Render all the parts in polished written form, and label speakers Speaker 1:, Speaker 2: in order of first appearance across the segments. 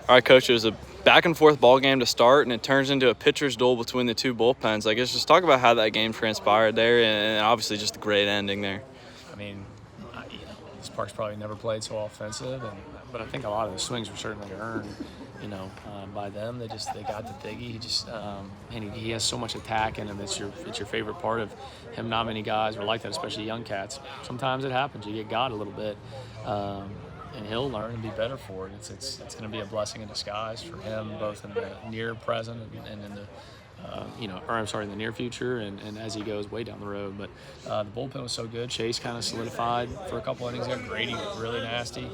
Speaker 1: All right, Coach, it was a back-and-forth ball game to start, and it turns into a pitcher's duel between the two bullpens. I guess just talk about how that game transpired there, and obviously just a great ending there.
Speaker 2: I mean, this park's probably never played so offensive, but I think a lot of the swings were certainly earned, by them. They got to Diggy. He just and he has so much attack in him. It's your favorite part of him. Not many guys are like that, especially young cats. Sometimes it happens. You get got a little bit. And he'll learn and be better for it. It's going to be a blessing in disguise for him, both in the near present and in the near future, and as he goes way down the road. But the bullpen was so good. Chase kind of solidified for a couple innings there. Grady was really nasty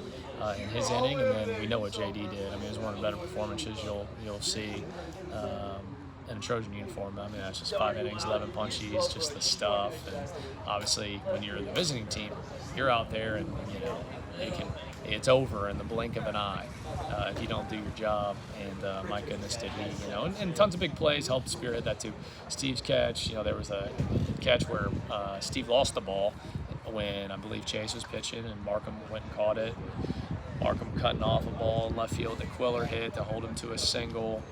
Speaker 2: in his inning, and then we know what JD did. I mean, it was one of the better performances you'll see in a Trojan uniform. I mean, that's just 5 innings, 11 punchies, just the stuff. And obviously, when you're the visiting team, you're out there, and it's over in the blink of an eye if you don't do your job. And my goodness, did he, and tons of big plays helped spearhead that too. Steve's catch, there was a catch where Steve lost the ball when I believe Chase was pitching, and Markham went and caught it. Markham cutting off a ball in left field that Quiller hit to hold him to a single.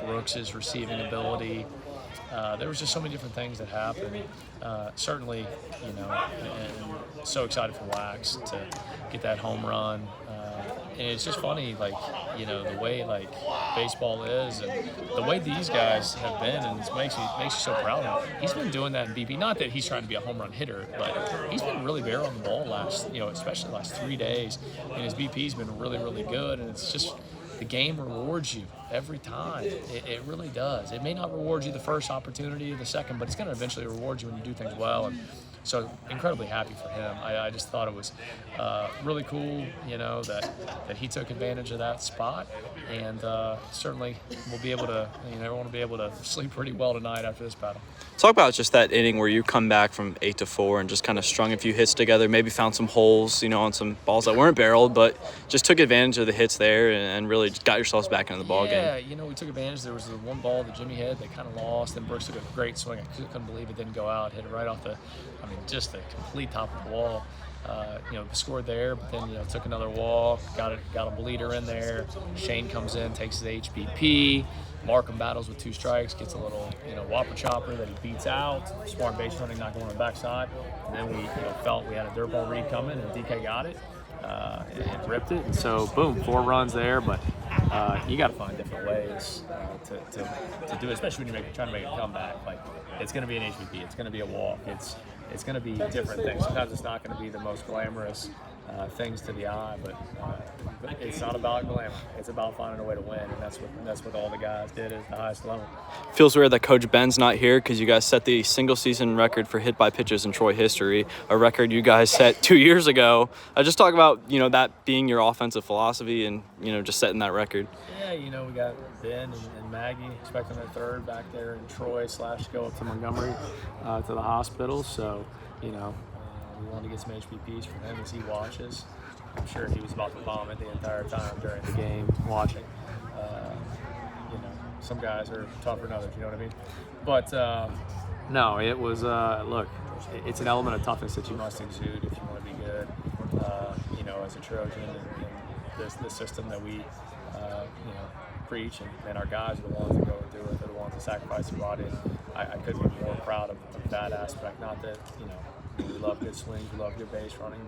Speaker 2: Brooks's receiving ability. There was just so many different things that happened. Certainly, and so excited for Wax to get that home run. And it's just funny, the way baseball is, and the way these guys have been, and it makes you so proud of him. He's been doing that in BP. Not that he's trying to be a home run hitter, but he's been really bare on the ball especially the last 3 days. And his BP's been really, really good. And it's just, the game rewards you every time. It really does. It may not reward you the first opportunity or the second, but it's going to eventually reward you when you do things well. And so incredibly happy for him. I just thought it was really cool, that he took advantage of that spot. And certainly we'll be able to, everyone will be able to sleep pretty well tonight after this battle.
Speaker 1: Talk about just that inning where you come back from 8-4 and just kind of strung a few hits together, maybe found some holes, on some balls that weren't barreled, but just took advantage of the hits there and really just got yourselves back into the ball game.
Speaker 2: Yeah, we took advantage. There was the one ball that Jimmy had that kind of lost, and Brooks took a great swing. I couldn't believe it didn't go out. Hit it right off just the complete top of the wall. Scored there, but then, took another walk, got a bleeder in there. Shane comes in, takes his HBP. Markham battles with 2 strikes, gets a little, whopper chopper that he beats out. Smart base running, not going on the backside. And then we, felt we had a dirt ball read coming, and DK got it and ripped it. And so, boom, 4 runs there. But you got to find different ways to do it, especially when you're trying to make a comeback. It's going to be an HBP, it's going to be a walk, it's going to be different things. Sometimes it's not going to be the most glamorous things to the eye, but it's not about glamour. It's about finding a way to win, and that's what all the guys did at the highest level.
Speaker 1: Feels weird that Coach Ben's not here because you guys set the single-season record for hit by pitches in Troy history, a record you guys set 2 years ago. Just talk about that being your offensive philosophy and just setting that record.
Speaker 2: Yeah, we got Ben and Maggie expecting their third back there in Troy / go up to Montgomery to the hospital. So, we wanted to get some HBPs from him as he watches. I'm sure he was about to vomit the entire time during the game watching. Some guys are tougher than others, you know what I mean? But no, it was, look, it's an element of toughness that you must exude if you want to be good, as a Trojan. And the system that we, preach, and our guys are the ones that go and do it. They're the ones that sacrifice their body. I couldn't be more proud of that aspect. Not that, we love good swings, we love good base running,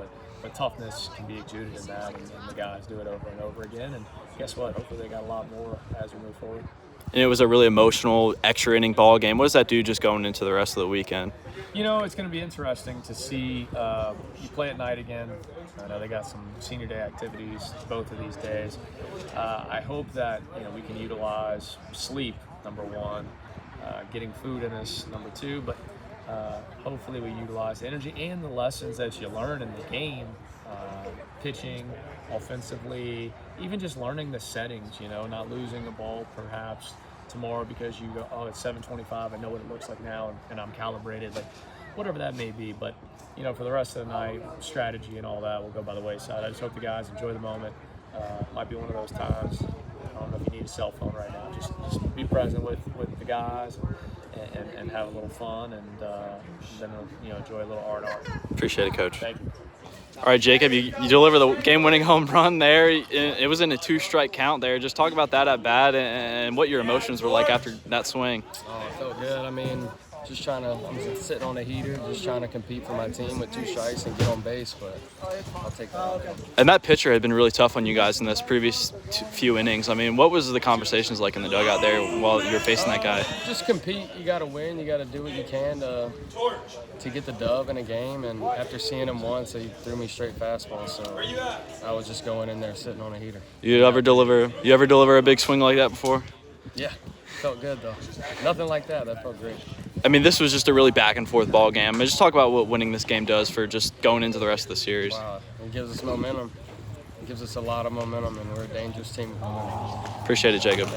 Speaker 2: but toughness can be exuded in that, and the guys do it over and over again. And guess what? Hopefully they got a lot more as we move forward.
Speaker 1: And it was a really emotional extra inning ball game. What does that do just going into the rest of the weekend?
Speaker 2: It's going to be interesting to see. You play at night again. I know they got some senior day activities both of these days. I hope that we can utilize sleep, number one, getting food in us, number two, but hopefully we utilize the energy and the lessons that you learn in the game, pitching, offensively, even just learning the settings, not losing a ball perhaps tomorrow because you go, oh, it's 7:25, I know what it looks like now, and I'm calibrated, whatever that may be. But, for the rest of the night, strategy and all that will go by the wayside. I just hope the guys enjoy the moment. Might be one of those times, I don't know if you need a cell phone right now, just be present with the guys and have a little fun, and then enjoy a little art.
Speaker 1: Appreciate it, Coach.
Speaker 2: Thank you.
Speaker 1: All right, Jacob, you deliver the game-winning home run there. It was in a 2-strike count there. Just talk about that at bat and what your emotions were like after that swing.
Speaker 3: Oh, it felt good. I mean, I'm sitting on a heater, just trying to compete for my team with 2 strikes and get on base, but I'll take that.
Speaker 1: And that pitcher had been really tough on you guys in this previous few innings. I mean, what was the conversations like in the dugout there while you were facing that guy?
Speaker 3: Just compete. You got to win. You got to do what you can to get the dub in a game. And after seeing him once, he threw me straight fastball, so I was just going in there sitting on a heater.
Speaker 1: You ever deliver a big swing like that before?
Speaker 3: Yeah, felt good though. Nothing like that. That felt great.
Speaker 1: I mean, this was just a really back-and-forth ball game. Just talk about what winning this game does for just going into the rest of the series.
Speaker 3: Wow, it gives us momentum. It gives us a lot of momentum, and we're a dangerous team with momentum.
Speaker 1: Appreciate it, Jacob.